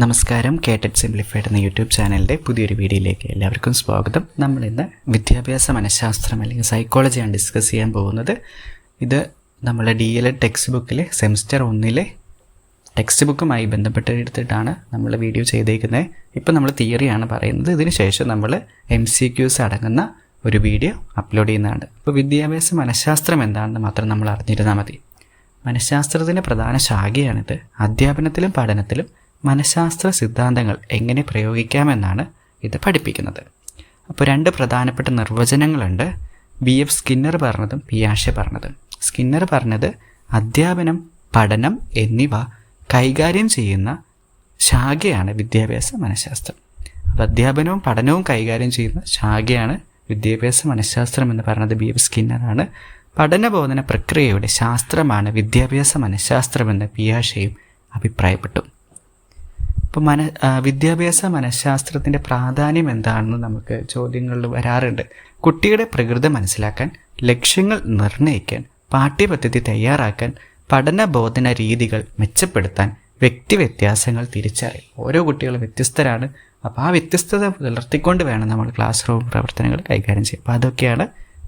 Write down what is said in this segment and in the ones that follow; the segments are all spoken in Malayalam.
നമസ്കാരം. കേട്ടറ്റ് സിംപ്ലിഫൈഡ് എന്ന യൂട്യൂബ് ചാനലിൻ്റെ പുതിയൊരു വീഡിയോയിലേക്ക് എല്ലാവർക്കും സ്വാഗതം. നമ്മളിന്ന് വിദ്യാഭ്യാസ മനഃശാസ്ത്രം അല്ലെങ്കിൽ സൈക്കോളജിയാണ് ഡിസ്കസ് ചെയ്യാൻ പോകുന്നത്. ഇത് നമ്മളെ DLED ടെക്സ്റ്റ് ബുക്കിലെ സെമിസ്റ്റർ 1 ടെക്സ്റ്റ് ബുക്കുമായി ബന്ധപ്പെട്ടെടുത്തിട്ടാണ് നമ്മൾ വീഡിയോ ചെയ്തേക്കുന്നത്. ഇപ്പോൾ നമ്മൾ തിയറിയാണ് പറയുന്നത്. ഇതിന് ശേഷം നമ്മൾ MCQs അടങ്ങുന്ന ഒരു വീഡിയോ അപ്ലോഡ് ചെയ്യുന്നതാണ്. ഇപ്പോൾ വിദ്യാഭ്യാസ മനഃശാസ്ത്രം എന്താണെന്ന് മാത്രം നമ്മൾ അറിഞ്ഞിരുന്നാൽ മതി. മനഃശാസ്ത്രത്തിൻ്റെ പ്രധാന ശാഖയാണിത്. അധ്യാപനത്തിലും പഠനത്തിലും മനഃശാസ്ത്ര സിദ്ധാന്തങ്ങൾ എങ്ങനെ പ്രയോഗിക്കാമെന്നാണ് ഇത് പഠിപ്പിക്കുന്നത്. അപ്പോൾ രണ്ട് പ്രധാനപ്പെട്ട നിർവചനങ്ങളുണ്ട്. BF സ്കിന്നർ പറഞ്ഞതും പിയാഷെ പറഞ്ഞതും. സ്കിന്നർ പറഞ്ഞത് അധ്യാപനം, പഠനം എന്നിവ കൈകാര്യം ചെയ്യുന്ന ശാഖയാണ് വിദ്യാഭ്യാസ മനഃശാസ്ത്രം. അപ്പോൾ അധ്യാപനവും പഠനവും കൈകാര്യം ചെയ്യുന്ന ശാഖയാണ് വിദ്യാഭ്യാസ മനഃശാസ്ത്രം എന്ന് പറയുന്നത് BF സ്കിന്നറാണ്. പഠനബോധന പ്രക്രിയയുടെ ശാസ്ത്രമാണ് വിദ്യാഭ്യാസ മനഃശാസ്ത്രമെന്ന് പിയാഷെയും അഭിപ്രായപ്പെട്ടു. ഇപ്പോൾ വിദ്യാഭ്യാസ മനഃശാസ്ത്രത്തിൻ്റെ പ്രാധാന്യം എന്താണെന്ന് നമുക്ക് ചോദ്യങ്ങളിൽ വരാറുണ്ട്. കുട്ടിയുടെ പ്രകൃതി മനസ്സിലാക്കാൻ, ലക്ഷ്യങ്ങൾ നിർണ്ണയിക്കാൻ, പാഠ്യപദ്ധതി തയ്യാറാക്കാൻ, പഠനബോധന രീതികൾ മെച്ചപ്പെടുത്താൻ, വ്യക്തിവ്യത്യാസങ്ങൾ തിരിച്ചറിയും. ഓരോ കുട്ടികളും വ്യത്യസ്തരാണ്. അപ്പോൾ ആ വ്യത്യസ്തത പുലർത്തിക്കൊണ്ട് വേണം നമ്മൾ ക്ലാസ് റൂം പ്രവർത്തനങ്ങൾ കൈകാര്യം ചെയ്യാം. അപ്പോൾ അതൊക്കെയാണ്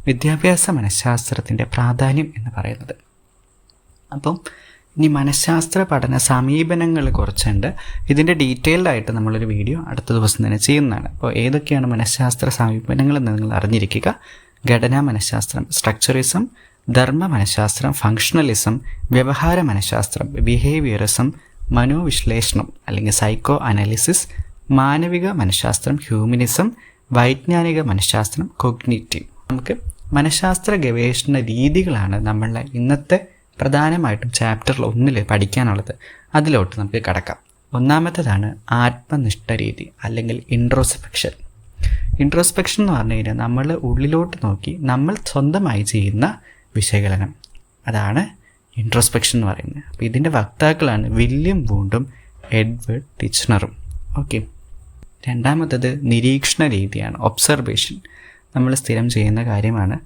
വിദ്യാഭ്യാസ മനഃശാസ്ത്രത്തിൻ്റെ പ്രാധാന്യം എന്ന് പറയുന്നത്. അപ്പം ഇനി മനഃശാസ്ത്ര പഠന സമീപനങ്ങൾ കുറച്ചുണ്ട്. ഇതിൻ്റെ ഡീറ്റെയിൽഡായിട്ട് നമ്മളൊരു വീഡിയോ അടുത്ത ദിവസം തന്നെ ചെയ്യുന്നതാണ്. അപ്പോൾ ഏതൊക്കെയാണ് മനഃശാസ്ത്ര സമീപനങ്ങളെന്ന് നിങ്ങൾ അറിഞ്ഞിരിക്കുക. ഘടനാ മനഃശാസ്ത്രം, സ്ട്രക്ചറിസം, ധർമ്മ മനഃശാസ്ത്രം, ഫങ്ഷണലിസം, വ്യവഹാര മനഃശാസ്ത്രം, ബിഹേവിയറിസം, മനോവിശ്ലേഷണം അല്ലെങ്കിൽ സൈക്കോ അനാലിസിസ്, മാനവിക മനഃശാസ്ത്രം, ഹ്യൂമനിസം, വൈജ്ഞാനിക മനഃശാസ്ത്രം, കൊഗ്നിറ്റീവ്. നമുക്ക് മനഃശാസ്ത്ര ഗവേഷണ രീതികളാണ് നമ്മളുടെ ഇന്നത്തെ പ്രധാനമായിട്ടും ചാപ്റ്ററിൽ 1 പഠിക്കാനുള്ളത്. അതിലോട്ട് നമുക്ക് കടക്കാം. ഒന്നാമത്തേതാണ് ആത്മനിഷ്ഠ രീതി അല്ലെങ്കിൽ ഇൻട്രോസ്പെക്ഷൻ. ഇൻട്രോസ്പെക്ഷൻ എന്ന് പറഞ്ഞു കഴിഞ്ഞാൽ നമ്മൾ ഉള്ളിലോട്ട് നോക്കി നമ്മൾ സ്വന്തമായി ചെയ്യുന്ന വിശകലനം. അതാണ് ഇൻട്രോസ്പെക്ഷൻ എന്ന് പറയുന്നത്. അപ്പോൾ ഇതിൻ്റെ വക്താക്കളാണ് വില്യം വൂണ്ടും എഡ്വേർഡ് ടിച്ച്നറും. ഓക്കെ. രണ്ടാമത്തത് നിരീക്ഷണ രീതിയാണ്, ഒബ്സർവേഷൻ. നമ്മൾ സ്ഥിരം ചെയ്യുന്ന കാര്യമാണ്.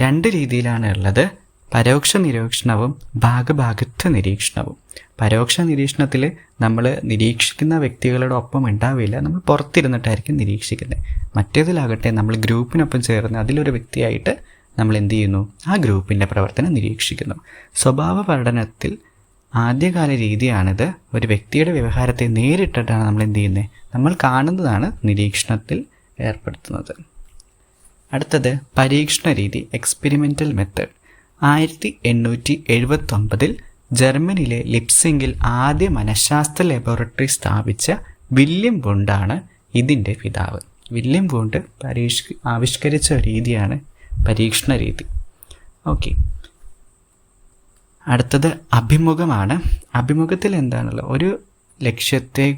2 രീതിയിലാണ് ഉള്ളത്. പരോക്ഷ നിരീക്ഷണവും ഭാഗഭാഗിത്വ നിരീക്ഷണവും. പരോക്ഷ നിരീക്ഷണത്തിൽ നമ്മൾ നിരീക്ഷിക്കുന്ന വ്യക്തികളുടെ ഒപ്പം ഉണ്ടാവില്ല, നമ്മൾ പുറത്തിരുന്നിട്ടായിരിക്കും നിരീക്ഷിക്കുന്നത്. മറ്റേതിലാകട്ടെ നമ്മൾ ഗ്രൂപ്പിനൊപ്പം ചേർന്ന് അതിലൊരു വ്യക്തിയായിട്ട് നമ്മൾ എന്ത് ചെയ്യുന്നു, ആ ഗ്രൂപ്പിൻ്റെ പ്രവർത്തനം നിരീക്ഷിക്കുന്നു. സ്വഭാവ പഠനത്തിൽ ആദ്യകാല രീതിയാണിത്. ഒരു വ്യക്തിയുടെ വ്യവഹാരത്തെ നേരിട്ടിട്ടാണ് നമ്മൾ എന്ത് ചെയ്യുന്നത്, നമ്മൾ കാണുന്നതാണ് നിരീക്ഷണത്തിൽ ഏർപ്പെടുത്തുന്നത്. അടുത്തത് പരീക്ഷണ രീതി, എക്സ്പെരിമെൻ്റൽ മെത്തേഡ്. 1879 ജർമ്മനിയിലെ ലിപ്സിംഗിൽ ആദ്യ മനഃശാസ്ത്ര ലബോറട്ടറി സ്ഥാപിച്ച വില്യം വൂണ്ടാണ് ഇതിൻ്റെ പിതാവ്. വില്യം വൂണ്ട് ആവിഷ്കരിച്ച രീതിയാണ് പരീക്ഷണ രീതി. ഓക്കെ. അടുത്തത് അഭിമുഖമാണ്. അഭിമുഖത്തിൽ എന്താണല്ലോ, ഒരു ലക്ഷ്യത്തെ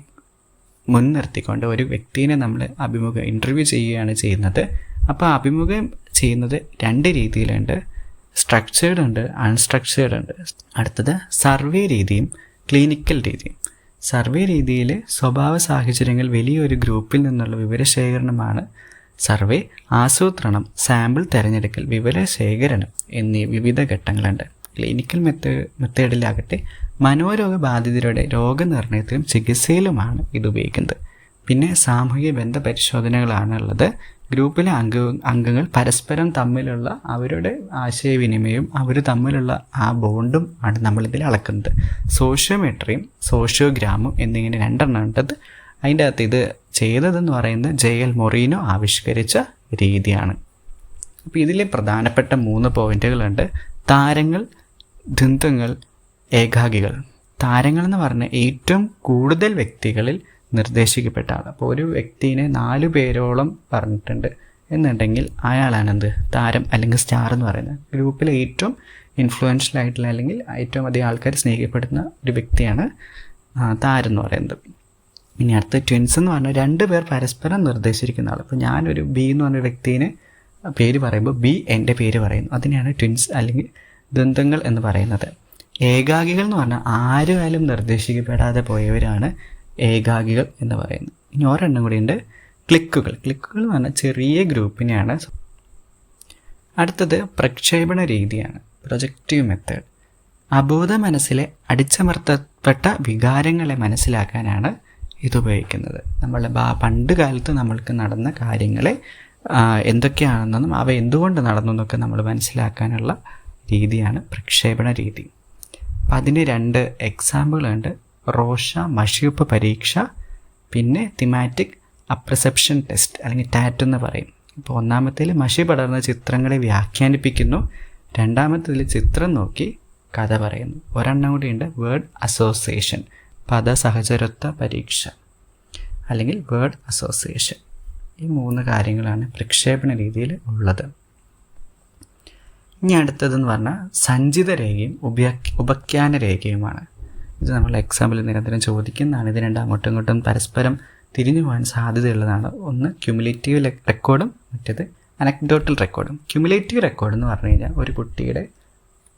മുൻനിർത്തിക്കൊണ്ട് ഒരു വ്യക്തിയെ നമ്മൾ ഇൻ്റർവ്യൂ ചെയ്യുകയാണ് ചെയ്യുന്നത്. അപ്പോൾ അഭിമുഖം ചെയ്യുന്നത് 2 രീതിയിലുണ്ട്. സ്ട്രക്ചേർഡ് ഉണ്ട്, അൺസ്ട്രക്ചേർഡ് ഉണ്ട്. അടുത്തത് സർവേ രീതിയും ക്ലിനിക്കൽ രീതിയും. സർവേ രീതിയിൽ സ്വഭാവ സാഹചര്യങ്ങൾ വലിയൊരു ഗ്രൂപ്പിൽ നിന്നുള്ള വിവരശേഖരണമാണ് സർവേ. ആസൂത്രണം, സാമ്പിൾ തിരഞ്ഞെടുക്കൽ, വിവരശേഖരണം എന്നീ വിവിധ ഘട്ടങ്ങളുണ്ട്. ക്ലിനിക്കൽ മെത്തേഡിലാകട്ടെ മനോരോഗ ബാധിതരുടെ രോഗനിർണയത്തിലും ചികിത്സയിലുമാണ് ഇത് ഉപയോഗിക്കുന്നത്. പിന്നെ സാമൂഹിക ബന്ധ പരിശോധനകളാണ് ഉള്ളത്. ഗ്രൂപ്പിലെ അംഗങ്ങൾ പരസ്പരം തമ്മിലുള്ള അവരുടെ ആശയവിനിമയവും അവർ തമ്മിലുള്ള ആ ബോണ്ടും ആണ് നമ്മളിതിൽ അളക്കുന്നത്. സോഷ്യോമെട്രിയും സോഷ്യോഗ്രാമും എന്നിങ്ങനെ 2 ഉണ്ടത്. അതിൻ്റെ അകത്ത് ഇത് ചെയ്തതെന്ന് പറയുന്നത് JL മൊറീനോ ആവിഷ്കരിച്ച രീതിയാണ്. അപ്പോൾ ഇതിൽ പ്രധാനപ്പെട്ട 3 പോയിന്റുകളുണ്ട്. താരങ്ങൾ, ദ്വന്ദ്ങ്ങൾ, ഏകാകികൾ. താരങ്ങൾ എന്ന് പറഞ്ഞാൽ ഏറ്റവും കൂടുതൽ വ്യക്തികളിൽ നിർദ്ദേശിക്കപ്പെട്ട ആൾ. അപ്പോൾ ഒരു വ്യക്തിനെ 4 പേരോളം പറഞ്ഞിട്ടുണ്ട് എന്നുണ്ടെങ്കിൽ അയാളാണെന്ത്, താരം അല്ലെങ്കിൽ സ്റ്റാർ എന്ന് പറയുന്നത്. ഗ്രൂപ്പിലെ ഏറ്റവും ഇൻഫ്ലുവൻഷ്യൽ ആയിട്ടുള്ള അല്ലെങ്കിൽ ഏറ്റവും അധികം ആൾക്കാർ സ്നേഹിക്കപ്പെടുന്ന ഒരു വ്യക്തിയാണ് താരം എന്ന് പറയുന്നത്. ഇനി അടുത്ത ട്വിൻസ് എന്ന് പറഞ്ഞാൽ 2 പേർ പരസ്പരം നിർദ്ദേശിക്കുന്ന ആൾ. അപ്പോൾ ഞാനൊരു B എന്ന് പറഞ്ഞ വ്യക്തിനെ പേര് പറയുമ്പോൾ B എൻ്റെ പേര് പറയുന്നു. അതിനെയാണ് ട്വിൻസ് അല്ലെങ്കിൽ ദ്വന്ദ്ങ്ങൾ എന്ന് പറയുന്നത്. ഏകാകികൾ എന്ന് പറഞ്ഞാൽ ആരുമായാലും നിർദ്ദേശിക്കപ്പെടാതെ പോയവരാണ് ഏകാകികൾ എന്ന് പറയുന്നത്. ഇനി ഒരെണ്ണം കൂടി ഉണ്ട്, ക്ലിക്കുകൾ. ക്ലിക്കുകൾ എന്ന് പറഞ്ഞാൽ ചെറിയ ഗ്രൂപ്പിനെയാണ്. അടുത്തത് പ്രക്ഷേപണ രീതിയാണ്, പ്രൊജക്റ്റീവ് മെത്തേഡ്. അബോധ മനസ്സിലെ അടിച്ചമർത്തപ്പെട്ട വികാരങ്ങളെ മനസ്സിലാക്കാനാണ് ഇത് ഉപയോഗിക്കുന്നത്. നമ്മൾ പണ്ട് കാലത്ത് നമ്മൾക്ക് നടന്ന കാര്യങ്ങളെ എന്തൊക്കെയാണെന്നും അവ എന്തുകൊണ്ട് നടന്നു എന്നൊക്കെ നമ്മൾ മനസ്സിലാക്കാനുള്ള രീതിയാണ് പ്രക്ഷേപണ രീതി. അപ്പം അതിന് 2 എക്സാമ്പിളുണ്ട്. റോഷ മഷിയുപ്പ് പരീക്ഷ, പിന്നെ തിമാറ്റിക് അപ്രസെപ്ഷൻ ടെസ്റ്റ് അല്ലെങ്കിൽ ടാറ്റ് എന്ന് പറയും. ഇപ്പോൾ ഒന്നാമത്തേൽ മഷി പടർന്ന ചിത്രങ്ങളെ വ്യാഖ്യാനിപ്പിക്കുന്നു, രണ്ടാമത്തേൽ ചിത്രം നോക്കി കഥ പറയുന്നു. ഒരെണ്ണം കൂടിയുണ്ട് വേർഡ് അസോസിയേഷൻ, പദസഹചരത്വ പരീക്ഷ അല്ലെങ്കിൽ വേർഡ് അസോസിയേഷൻ. ഈ 3 കാര്യങ്ങളാണ് പ്രക്ഷേപണ രീതിയിൽ ഉള്ളത്. ഇനി അടുത്തതെന്ന് പറഞ്ഞാൽ സഞ്ചിത രേഖയും ഉപഖ്യാന രേഖയുമാണ്. ഇത് നമ്മൾ എക്സാമ്പിൾ നിരന്തരം ചോദിക്കുന്നതാണ്. ഇത് രണ്ടും അങ്ങോട്ടും ഇങ്ങോട്ടും പരസ്പരം തിരിഞ്ഞു പോകാൻ സാധ്യതയുള്ളതാണ്. ഒന്ന് ക്യുമുലേറ്റീവ് റെക്കോർഡും മറ്റേത് അനക്ഡോട്ടൽ റെക്കോർഡും. ക്യുമുലേറ്റീവ് റെക്കോർഡ് എന്ന് പറഞ്ഞു കഴിഞ്ഞാൽ ഒരു കുട്ടിയുടെ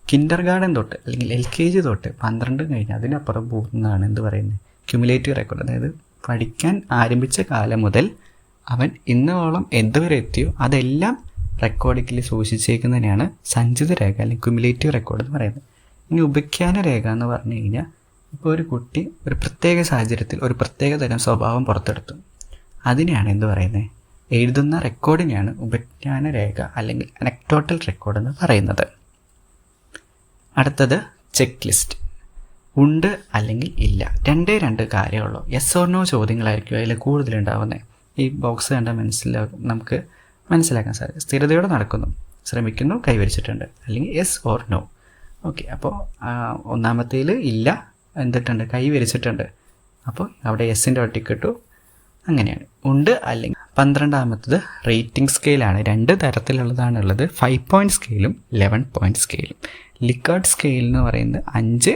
കിൻഡർ ഗാർഡൻ തൊട്ട് അല്ലെങ്കിൽ LKG തൊട്ട് 12 കഴിഞ്ഞ് അതിനപ്പുറം പോകുന്നതാണ് എന്ത് പറയുന്നത്, ക്യുമുലേറ്റീവ് റെക്കോർഡ്. അതായത് പഠിക്കാൻ ആരംഭിച്ച കാലം മുതൽ അവൻ ഇന്നോളം എന്തുവരെ എത്തിയോ അതെല്ലാം റെക്കോർഡിങ്ങിൽ സൂക്ഷിച്ചേക്കുന്നതിനെയാണ് സഞ്ചിത രേഖ അല്ലെങ്കിൽ ക്യുമുലേറ്റീവ് റെക്കോർഡ് എന്ന് പറയുന്നത്. ഇനി ഉപഖ്യാന രേഖ എന്ന് പറഞ്ഞു കഴിഞ്ഞാൽ ഇപ്പോൾ ഒരു കുട്ടി ഒരു പ്രത്യേക സാഹചര്യത്തിൽ ഒരു പ്രത്യേക തരം സ്വഭാവം പുറത്തെടുത്തു, അതിനെയാണ് എന്ത് പറയുന്നത്, എഴുതുന്ന റെക്കോർഡിനെയാണ് ഉപഖ്യാന രേഖ അല്ലെങ്കിൽ അനക്ഡോട്ടൽ റെക്കോർഡ് എന്ന് പറയുന്നത്. അടുത്തത് ചെക്ക് ലിസ്റ്റ്. ഉണ്ട് അല്ലെങ്കിൽ ഇല്ല, 2 കാര്യമുള്ളൂ. യെസ് ഓർ നോ ചോദ്യങ്ങളായിരിക്കും അതിൽ കൂടുതലുണ്ടാവുന്നത്. ഈ ബോക്സ് കണ്ടാൽ നമുക്ക് മനസ്സിലാക്കാൻ സാധിക്കും. സ്ഥിരതയോടെ നടക്കുന്നു, ശ്രമിക്കുന്നു, കൈവരിച്ചിട്ടുണ്ട്, അല്ലെങ്കിൽ യെസ് ഓർ നോ. ഓക്കെ, അപ്പോൾ ഒന്നാമത്തേൽ ഇല്ല, എന്തിട്ടുണ്ട്, കൈവരിച്ചിട്ടുണ്ട്. അപ്പോൾ അവിടെ യെസ്സിൻ്റെ ഒട്ടിക്കിട്ടു. അങ്ങനെയാണ്. ഉണ്ട് അല്ലെങ്കിൽ 12ാമത്തത് റേറ്റിംഗ് സ്കെയിലാണ്. 2 തരത്തിലുള്ളതാണുള്ളത്, 5 പോയിൻറ്റ് സ്കെയിലും 11 പോയിൻറ്റ് സ്കെയിലും. ലിക്കാർഡ് സ്കെയിൽ എന്ന് പറയുന്നത് 5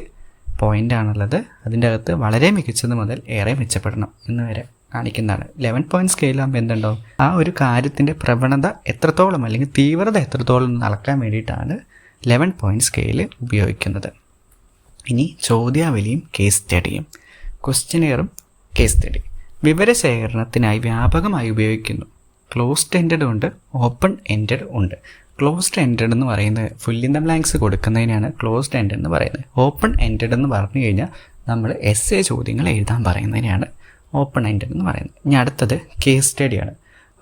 പോയിൻ്റാണുള്ളത്. അതിൻ്റെ അകത്ത് വളരെ മികച്ചത് മുതൽ ഏറെ മെച്ചപ്പെടണം എന്ന് വരെ കാണിക്കുന്നതാണ്. 11 പോയിൻറ്റ് സ്കെയിലാകുമ്പോൾ എന്തുണ്ടാവും, ആ ഒരു കാര്യത്തിൻ്റെ പ്രവണത എത്രത്തോളം അല്ലെങ്കിൽ തീവ്രത എത്രത്തോളം എന്ന് അളക്കാൻ വേണ്ടിയിട്ടാണ് 11 പോയിൻറ്റ് സ്കെയിൽ ഉപയോഗിക്കുന്നത്. ഇനി ചോദ്യാവലിയും കേസ് സ്റ്റഡിയും. ക്വസ്റ്റ്യനെയറും കേസ് സ്റ്റഡി വിവരശേഖരണത്തിനായി വ്യാപകമായി ഉപയോഗിക്കുന്നു. ക്ലോസ്ഡ് എൻഡഡ് ഉണ്ട്, ഓപ്പൺ എൻഡഡ് ഉണ്ട്. ക്ലോസ്ഡ് എൻഡഡ് എന്ന് പറയുന്നത് ഫുൾ ഇൻ ദ ബ്ലാങ്ക്സ് കൊടുക്കുന്നതിനാണ് ക്ലോസ്ഡ് എൻഡഡ് എന്ന് പറയുന്നത്. ഓപ്പൺ എൻഡഡ് എന്ന് പറഞ്ഞു കഴിഞ്ഞാൽ നമ്മൾ essay ചോദ്യങ്ങൾ എഴുതാൻ പറയുന്നതിനാണ് ഓപ്പൺ എൻഡഡ് എന്ന് പറയുന്നത്. ഇനി അടുത്തത് കേസ് സ്റ്റഡിയാണ്.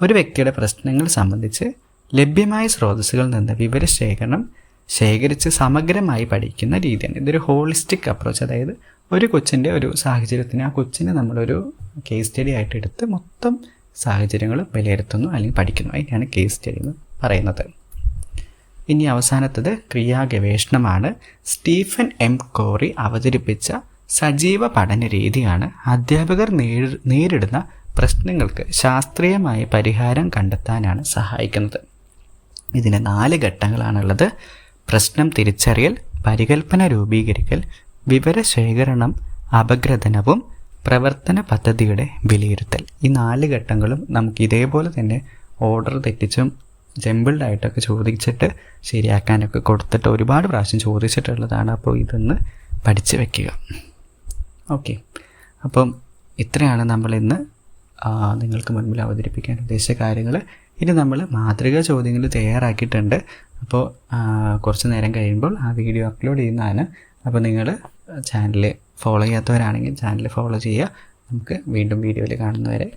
ഒരു വ്യക്തിയുടെ പ്രശ്നങ്ങൾ സംബന്ധിച്ച് ലഭ്യമായ സ്രോതസ്സുകളിൽ നിന്ന് വിവരശേഖരണം ശേഖരിച്ച് സമഗ്രമായി പഠിക്കുന്ന രീതിയാണ്. ഇതൊരു ഹോളിസ്റ്റിക് അപ്രോച്ച്. അതായത് ഒരു കൊച്ചിൻ്റെ ഒരു സാഹചര്യത്തിന് ആ കൊച്ചിനെ നമ്മളൊരു കേസ് സ്റ്റഡി ആയിട്ട് എടുത്ത് മൊത്തം സാഹചര്യങ്ങൾ വിലയിരുത്തുന്നു അല്ലെങ്കിൽ പഠിക്കുന്നു. അതിനാണ് കേസ് സ്റ്റഡി എന്ന് പറയുന്നത്. ഇനി അവസാനത്തത് ക്രിയാഗവേഷണമാണ്. Stephen M. കോറി അവതരിപ്പിച്ച സജീവ പഠന രീതിയാണ് അധ്യാപകർ നേരിടുന്ന പ്രശ്നങ്ങൾക്ക് ശാസ്ത്രീയമായ പരിഹാരം കണ്ടെത്താനാണ് സഹായിക്കുന്നത്. ഇതിന് 4 ഘട്ടങ്ങളാണുള്ളത്. പ്രശ്നം തിരിച്ചറിയൽ, പരികൽപ്പന രൂപീകരിക്കൽ, വിവരശേഖരണം, അപഗ്രഥനവും പ്രവർത്തന പദ്ധതിയുടെ വിലയിരുത്തൽ. ഈ 4 ഘട്ടങ്ങളും നമുക്ക് ഇതേപോലെ തന്നെ ഓർഡർ തെറ്റിച്ചും ജമ്പിൾഡായിട്ടൊക്കെ ചോദിച്ചിട്ട് ശരിയാക്കാനൊക്കെ കൊടുത്തിട്ട് ഒരുപാട് പ്രാവശ്യം ചോദിച്ചിട്ടുള്ളതാണ്. അപ്പോൾ ഇതൊന്ന് പഠിച്ച് വയ്ക്കുക. ഓക്കെ, അപ്പം ഇത്രയാണ് നമ്മളിന്ന് നിങ്ങൾക്ക് മുൻപിൽ അവതരിപ്പിക്കാൻ ഉദ്ദേശിച്ച കാര്യങ്ങൾ. ഇനി നമ്മൾ മാതൃകാ ചോദ്യങ്ങൾ തയ്യാറാക്കിയിട്ടുണ്ട്. അപ്പോൾ കുറച്ച് നേരം കഴിയുമ്പോൾ ആ വീഡിയോ അപ്ലോഡ് ചെയ്യുന്നതാണ്. അപ്പോൾ നിങ്ങൾ ചാനൽ ഫോളോ ചെയ്യാത്തവരാണെങ്കിൽ ചാനൽ ഫോളോ ചെയ്യുക. നമുക്ക് വീണ്ടും വീഡിയോയിൽ കാണുന്നവരെ